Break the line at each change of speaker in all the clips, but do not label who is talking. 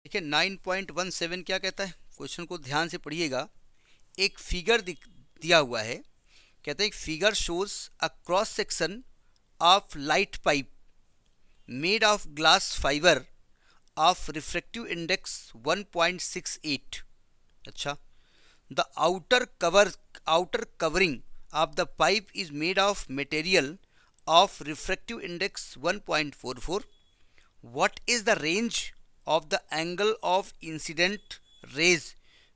देखिए 9.17 क्या कहता है, क्वेश्चन को ध्यान से पढ़िएगा। एक फिगर दिया हुआ है, कहते हैं एक figure shows a cross section of light pipe made of glass fibre of refractive index 1.68। अच्छा, the outer covering of the pipe is made of material of refractive index 1.44। What is the range of the angle of incident rays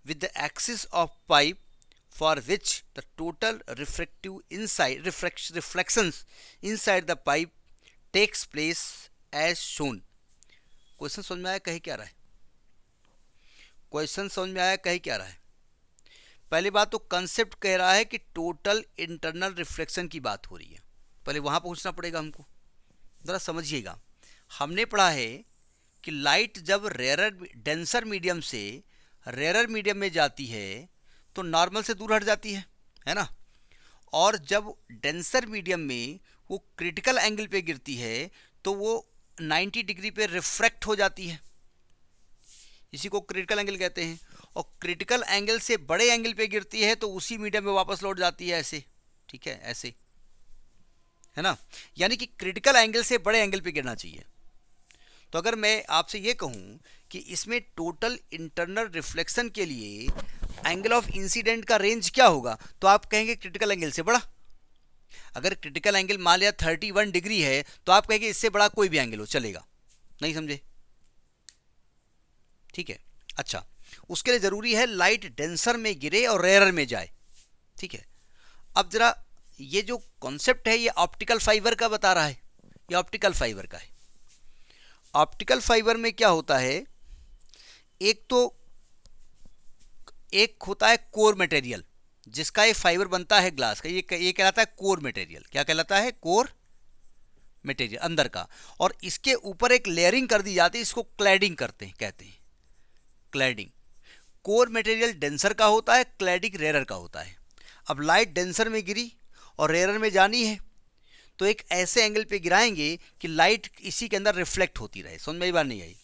with the axis of pipe for which the total reflections inside the pipe takes place as shown? Question समझ में आया कहे क्या रहा है? Question समझ में आया कहे क्या रहा है? पहली बात तो कंसेप्ट कह रहा है कि टोटल इंटरनल रिफ्लेक्शन की बात हो रही है। पहले वहां पहुंचना पड़ेगा हमको, जरा समझिएगा। हमने पढ़ा है कि लाइट जब डेंसर मीडियम से रेयर मीडियम में जाती है तो नॉर्मल से दूर हट जाती है ना। और जब डेंसर मीडियम में वो क्रिटिकल एंगल पे गिरती है तो वो 90 डिग्री पे रिफ्रैक्ट हो जाती है, इसी को क्रिटिकल एंगल कहते हैं। और क्रिटिकल एंगल से बड़े एंगल पे गिरती है तो उसी मीडियम में वापस लौट जाती है, ऐसे, ठीक है, ऐसे, है ना। यानी कि क्रिटिकल एंगल से बड़े एंगल पे गिरना चाहिए। तो अगर मैं आपसे ये कहूं कि इसमें टोटल इंटरनल रिफ्लेक्शन के लिए एंगल ऑफ इंसिडेंट का रेंज क्या होगा, तो आप कहेंगे क्रिटिकल एंगल से बड़ा। अगर क्रिटिकल एंगल मान लिया 31 डिग्री है तो आप कहेंगे इससे बड़ा कोई भी एंगल हो चलेगा। नहीं समझे? ठीक है। अच्छा, उसके लिए जरूरी है लाइट डेंसर में गिरे और रेयर में जाए, ठीक है। अब जरा ये जो कॉन्सेप्ट है ये ऑप्टिकल फाइबर का बता रहा है, ये ऑप्टिकल फाइबर का है। ऑप्टिकल फाइबर में क्या होता है, एक होता है कोर मटेरियल जिसका ये फाइबर बनता है ग्लास का, ये कहलाता है कोर मटेरियल। क्या कहलाता है? कोर मटेरियल, अंदर का। और इसके ऊपर एक लेयरिंग कर दी जाती है, इसको क्लैडिंग कहते हैं क्लैडिंग। कोर मटेरियल डेंसर का होता है, क्लैडिंग रेयर का होता है। अब लाइट डेंसर में गिरी और रेयर में जानी है तो एक ऐसे एंगल पे गिराएंगे कि लाइट इसी के अंदर रिफ्लेक्ट होती रहे। समझ में बात नहीं आई?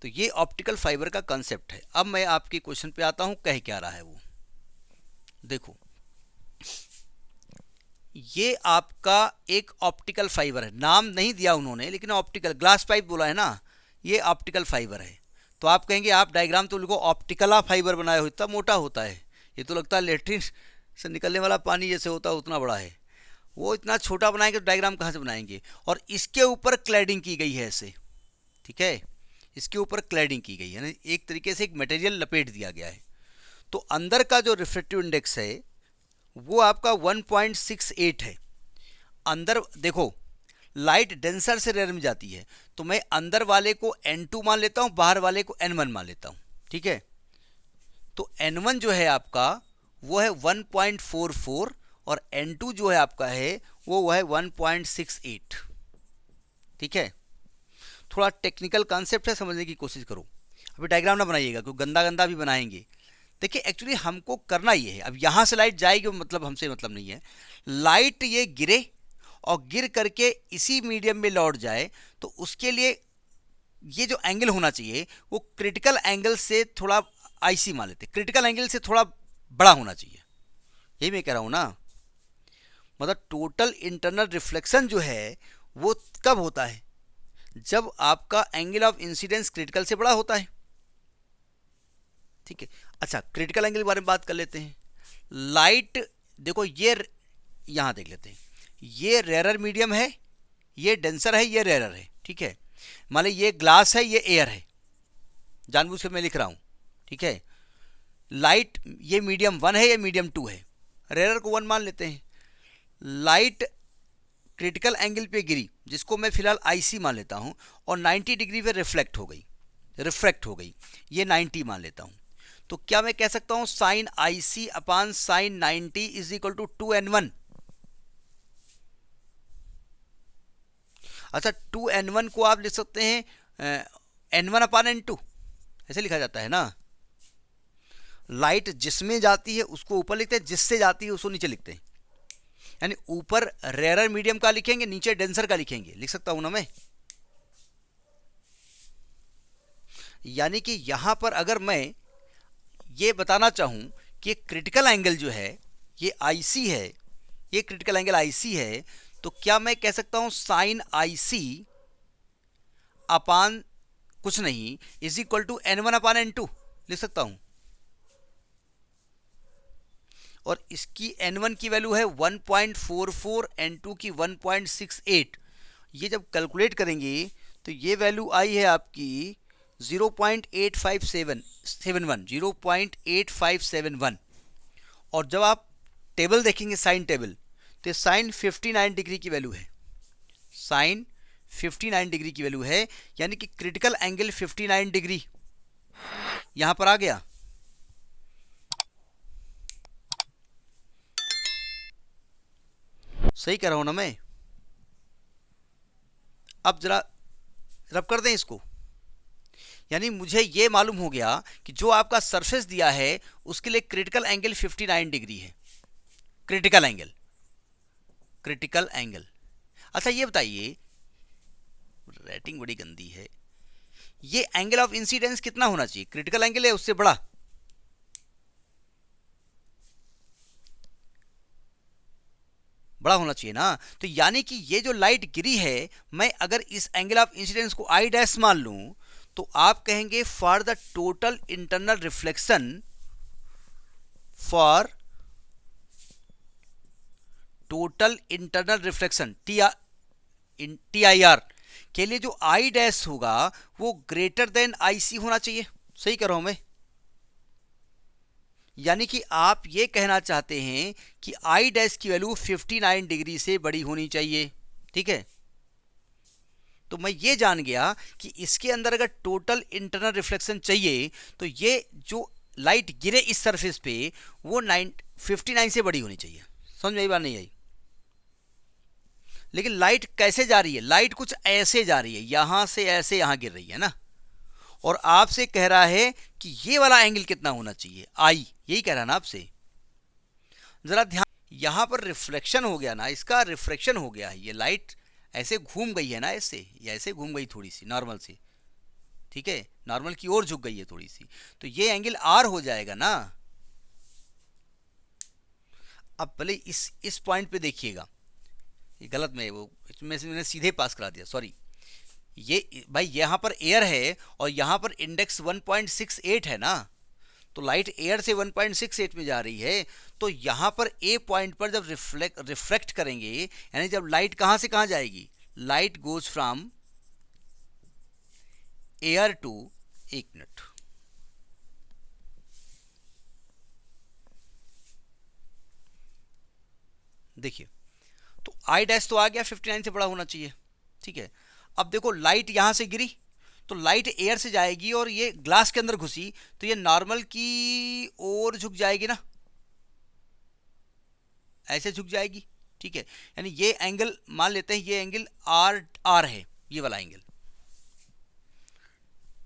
तो ये ऑप्टिकल फाइबर का कंसेप्ट है। अब मैं आपके क्वेश्चन पे आता हूं, कह क्या रहा है वो देखो। ये आपका एक ऑप्टिकल फाइबर है, नाम नहीं दिया उन्होंने लेकिन ऑप्टिकल ग्लास पाइप बोला है ना, ये ऑप्टिकल फाइबर है। तो आप कहेंगे आप डायग्राम तो लिखो ऑप्टिकला फाइबर बनाए हो, इतना मोटा होता है, ये तो लगता है लेट्रिन से निकलने वाला पानी जैसे होता है उतना बड़ा है। वो इतना छोटा बनाएंगे तो डायग्राम कहाँ से बनाएंगे? और इसके ऊपर क्लैडिंग की गई है ऐसे, ठीक है, इसके ऊपर क्लैडिंग की गई है ना, एक तरीके से एक मटेरियल लपेट दिया गया है। तो अंदर का जो रिफ्रैक्टिव इंडेक्स है वो आपका 1.68 है। अंदर देखो, लाइट डेंसर से रेयर में जाती है तो मैं अंदर वाले को N2 मान लेता हूँ, बाहर वाले को N1 मान लेता हूँ, ठीक है। तो N1 जो है आपका वो है 1.44 और N2 जो है आपका है वो है 1.68, ठीक है। थोड़ा टेक्निकल कॉन्सेप्ट है, समझने की कोशिश करो। अभी डायग्राम ना बनाइएगा क्योंकि गंदा गंदा भी बनाएंगे। देखिए एक्चुअली हमको करना ये है, अब यहाँ से लाइट जाएगी मतलब हमसे मतलब नहीं है। लाइट ये गिरे और गिर करके इसी मीडियम में लौट जाए तो उसके लिए ये जो एंगल होना चाहिए वो क्रिटिकल एंगल से थोड़ा आईसी मान लेते, क्रिटिकल एंगल से थोड़ा बड़ा होना चाहिए। यही मैं कह रहा हूँ ना, मतलब टोटल इंटरनल रिफ्लेक्शन जो है वो कब होता है? जब आपका एंगल ऑफ इंसिडेंस क्रिटिकल से बड़ा होता है, ठीक है। अच्छा, क्रिटिकल एंगल के बारे में बात कर लेते हैं। लाइट देखो, ये यहां देख लेते हैं, ये रेयर मीडियम है, ये डेंसर है, ये रेयर है, ठीक है। मान ली ये ग्लास है, ये एयर है, जानबूझ के मैं लिख रहा हूं, ठीक है। लाइट ये मीडियम 1 है, ये मीडियम 2 है, रेयर को 1 मान लेते हैं। लाइट क्रिटिकल एंगल पे गिरी जिसको मैं फिलहाल आईसी मान लेता हूं और 90 डिग्री पे रिफ्लेक्ट हो गई, ये 90 मान लेता हूं। तो क्या मैं कह सकता हूं sine IC upon sine 90 is equal to 2n1। अच्छा, 2n1 को आप लिख सकते हैं n1 अपान n2, ऐसे लिखा जाता है ना। लाइट जिसमें जाती है उसको ऊपर लिखते हैं, जिससे जाती है उसको नीचे लिखते हैं। यानी ऊपर रेयर मीडियम का लिखेंगे, नीचे डेंसर का लिखेंगे, लिख सकता हूं ना मैं। यानी कि यहाँ पर अगर मैं ये बताना चाहूँ कि क्रिटिकल एंगल जो है ये IC है, ये क्रिटिकल एंगल IC है, तो क्या मैं कह सकता हूँ साइन IC अपान कुछ नहीं is equal to N1 upon N2 लिख सकता हूँ। और इसकी N1 की वैल्यू है 1.44, N2 की 1.68। ये जब कैलकुलेट करेंगे तो ये वैल्यू आई है आपकी 0.8571। और जब आप टेबल देखेंगे साइन टेबल, तो साइन 59 डिग्री की वैल्यू है, साइन 59 डिग्री की वैल्यू है, यानी कि क्रिटिकल एंगल 59 डिग्री यहां पर आ गया। सही कह रहा हूं ना मैं? अब जरा रब कर दें इसको, यानी मुझे ये मालूम हो गया कि जो आपका सरफेस दिया है उसके लिए क्रिटिकल एंगल 59 डिग्री है। Critical angle, critical angle. अच्छा ये बताइए, राइटिंग बड़ी गंदी है, ये एंगल ऑफ इंसिडेंस कितना होना चाहिए? क्रिटिकल एंगल है उससे बड़ा, बड़ा होना चाहिए ना। तो यानी कि ये जो लाइट गिरी है, मैं अगर इस एंगल ऑफ इंसिडेंस को I डैश मान लूं, तो आप कहेंगे for the total internal reflection, for total internal reflection TIR के लिए जो I डैश होगा वो ग्रेटर देन IC होना चाहिए। सही कह रहा हूं मैं? यानी कि आप ये कहना चाहते हैं कि I डैश की वैल्यू 59 डिग्री से बड़ी होनी चाहिए। ठीक है, तो मैं ये जान गया कि इसके अंदर अगर टोटल इंटरनल रिफ्लेक्शन चाहिए तो ये जो लाइट गिरे इस सरफेस पे वो 59 से बड़ी होनी चाहिए। समझ में आई बात नहीं आई? लेकिन लाइट कैसे जा रही है? लाइट कुछ ऐसे जा रही है, यहां से ऐसे यहां गिर रही है ना, और आपसे कह रहा है कि ये वाला एंगल कितना होना चाहिए? I, यही कह रहा है ना आपसे। जरा ध्यान, यहां पर रिफ्लेक्शन हो गया ना, इसका रिफ्लेक्शन हो गया है, ये लाइट ऐसे घूम गई है ना, ऐसे या ऐसे घूम गई थोड़ी सी नॉर्मल से, ठीक है, नॉर्मल की ओर झुक गई है थोड़ी सी, तो ये एंगल R हो जाएगा ना। अब भले इस पॉइंट पे देखिएगा, ये गलत में वो मैंने सीधे पास करा दिया, सॉरी। ये भाई यहाँ पर एयर है और यहाँ पर इंडेक्स 1.68 है ना, तो लाइट एयर से 1.68 में जा रही है, तो यहाँ पर ए पॉइंट पर जब रिफ्लेक्ट करेंगे, यानी जब लाइट कहाँ से कहाँ जाएगी, light goes from air to, एक मिनट, देखिए, तो I डैश तो आ गया 59 से बड़ा होना चाहिए। ठीक है, अब देखो लाइट यहां से गिरी तो लाइट एयर से जाएगी और ये ग्लास के अंदर घुसी तो ये नॉर्मल की ओर झुक जाएगी ना, ऐसे झुक जाएगी। ठीक है, यानी ये एंगल मान लेते हैं, ये एंगल R है, ये वाला एंगल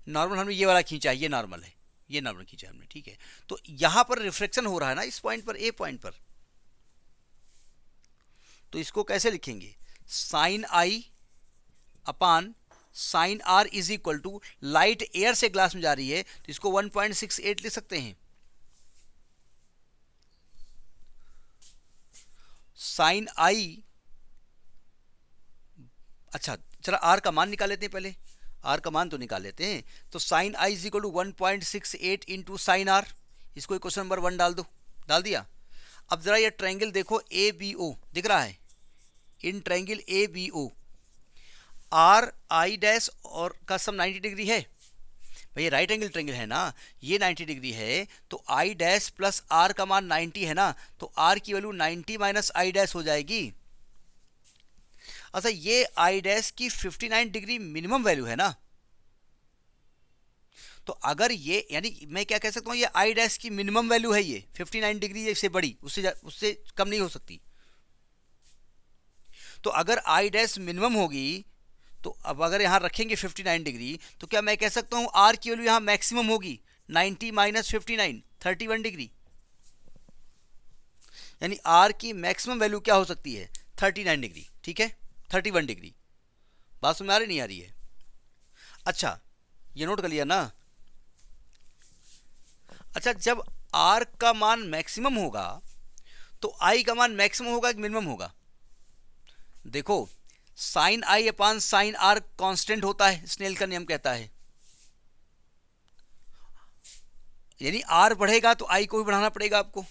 नॉर्मल हमने ये वाला खींचा है, ये नॉर्मल है, ये नॉर्मल खींचा हमने। ठीक है, तो यहां पर रिफ्लेक्शन हो रहा है ना इस पॉइंट पर, ए पॉइंट पर, तो इसको कैसे लिखेंगे? Sine I upon sine R is equal to, light air से ग्लास में जा रही है तो इसको 1.68 लिख सकते हैं। साइन I, अच्छा चला R का मान निकाल लेते हैं, पहले R का मान तो निकाल लेते हैं। तो sine I is equal to 1.68 into sine R, इसको क्वेश्चन नंबर 1 डाल दो, डाल दिया। अब जरा ये ट्रायंगल देखो ABO दिख रहा है, in triangle ABO R I dash और का सम 90 डिग्री है भाई, ये राइट एंगल ट्रायंगल है ना, ये 90 डिग्री है, तो I डैश प्लस R का मान 90 है ना, तो R की वैल्यू 90 माइनस I डैश हो जाएगी। अच्छा ये I डैश की 59 डिग्री मिनिमम वैल्यू है ना, तो अगर ये, यानी मैं क्या कह सकता हूँ, ये I डैश की मिनिमम वैल्यू है, ये 59 डिग्री से बड़ी, उससे कम नहीं हो सकती। तो अगर I डैश मिनिमम होगी, तो अब अगर यहां रखेंगे 59 डिग्री, तो क्या मैं कह सकता हूं R की वैल्यू यहां मैक्सिमम होगी 90 माइनस 59, 31 डिग्री, यानी R की मैक्सिमम वैल्यू क्या हो सकती है? 39 डिग्री। ठीक है, 31 डिग्री। बात समझ आ रही नहीं आ रही है? अच्छा ये नोट कर लिया ना, अच्छा, जब आर का मान मैक्सिमम होगा तो आई का मान मैक्सिमम होगा कि मिनिमम होगा? देखो, sine I upon sine R constant होता है, स्नेल का नियम कहता है। यानी आर बढ़ेगा तो आई को भी बढ़ाना पड़ेगा आपको।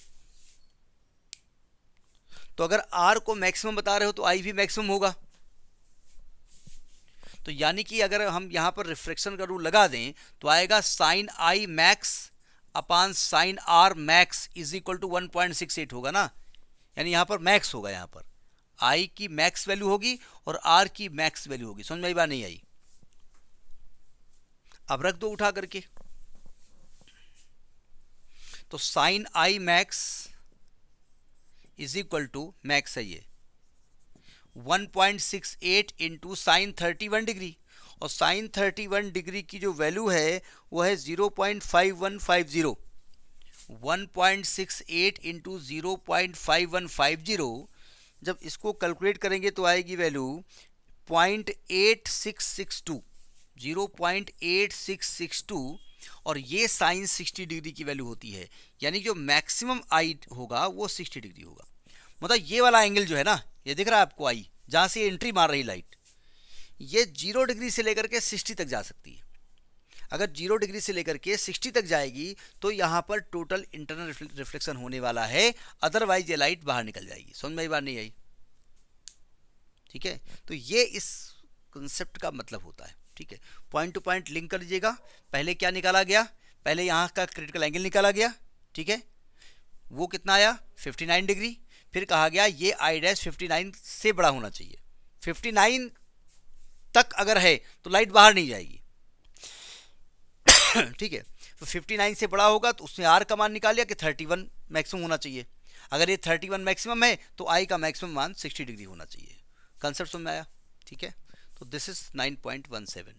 तो अगर आर को मैक्सिमम बता रहे हो तो आई भी मैक्सिमम होगा। तो यानी कि अगर हम यहां पर रिफ्लेक्शन का रूल लगा दें तो आएगा sine I max upon sine R max is equal to 1.68 होगा ना। यानी यहां पर मैक्स होगा, यहां पर आई की मैक्स वैल्यू होगी और आर की मैक्स वैल्यू होगी। समझ में आई बात नहीं आई? अब रख दो उठा करके। तो sine I max is equal to, max है ये, 1.68 इंटू साइन 31 डिग्री, और साइन 31 डिग्री की जो वैल्यू है वो है 0.5150। 1.68 इंटू 0.5150, जब इसको कैलकुलेट करेंगे तो आएगी वैल्यू 0.8662, 0.8662, और ये साइन 60 डिग्री की वैल्यू होती है। यानी जो मैक्सिमम आई होगा वो 60 डिग्री होगा। मतलब ये वाला एंगल जो है ना, ये दिख रहा है आपको आई, जहां से एंट्री मार रही लाइट, ये 0 डिग्री से लेकर के 60 तक जा सकती है। अगर 0 डिग्री से लेकर के 60 तक जाएगी तो यहां पर टोटल इंटरनल रिफ्लेक्शन होने वाला है, अदरवाइज ये लाइट बाहर निकल जाएगी। समझ में बात नहीं आई? ठीक है, तो ये इस कंसेप्ट का मतलब होता है। ठीक है, पॉइंट टू पॉइंट लिंक कर लीजिएगा। पहले क्या निकाला गया? पहले यहाँ का क्रिटिकल एंगल निकाला गया। ठीक है, वो कितना आया? 59 डिग्री। फिर कहा गया ये आई डैश 59 से बड़ा होना चाहिए। 59 तक अगर है तो लाइट बाहर नहीं जाएगी। ठीक है, तो 59 से बड़ा होगा तो उसने आर का मान निकाल लिया कि 31 मैक्सिमम होना चाहिए। अगर ये 31 मैक्सिमम है तो आई का मैक्सिमम मान 60 डिग्री होना चाहिए। कंसेप्ट समझ में आया? ठीक है, तो दिस इज 9.17।